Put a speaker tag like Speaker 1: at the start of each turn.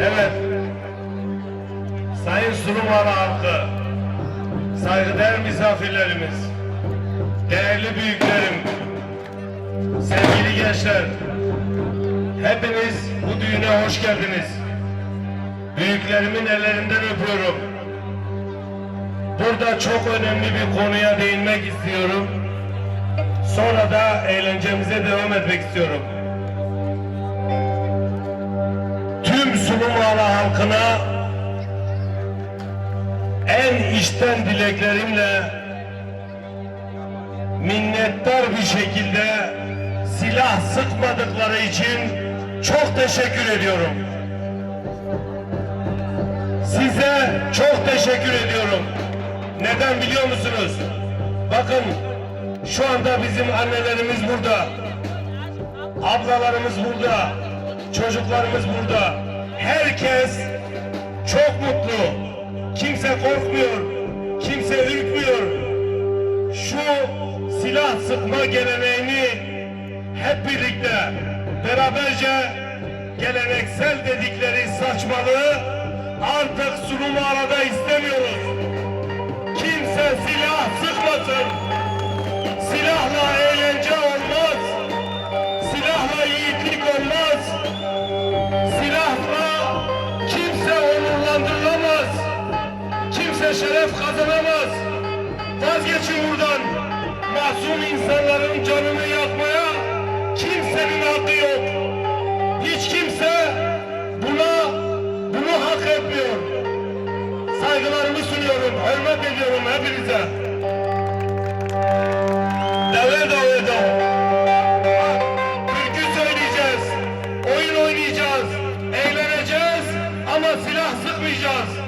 Speaker 1: Evet, Sayın Sulumalı halkı, saygıdeğer misafirlerimiz, değerli büyüklerim, sevgili gençler, hepiniz bu düğüne hoş geldiniz. Büyüklerimin ellerinden öpüyorum. Burada çok önemli bir konuya değinmek istiyorum. Sonra da eğlencemize devam etmek istiyorum. Tüm Sulumalı halkına en içten dileklerimle minnettar bir şekilde silah sıkmadıkları için çok teşekkür ediyorum. Size çok teşekkür ediyorum. Neden biliyor musunuz? Bakın, şu anda bizim annelerimiz burada, ablalarımız burada, çocuklarımız burada. Herkes çok mutlu. Kimse korkmuyor, kimse ürkmüyor. Şu silah sıkma geleneğini hep birlikte, beraberce geleneksel dedikleri saçmalığı artık Sulumalı'da istemiyoruz. Kimse silah sıkmasın. Silahla eğlence olmaz. Silahla yiğitlik olmaz. Silahla kimse onurlandırılamaz. Kimse şeref kazanamaz. Vazgeçin buradan. Masum insanların canını yakmaya kimsenin hakkı yok. Hiç kimse bunu hak etmiyor. Saygılarımı sunuyorum, hürmet ediyorum hepinize. Devedo. Türkü söyleyeceğiz, oyun oynayacağız, eğleneceğiz ama silah sıkmayacağız.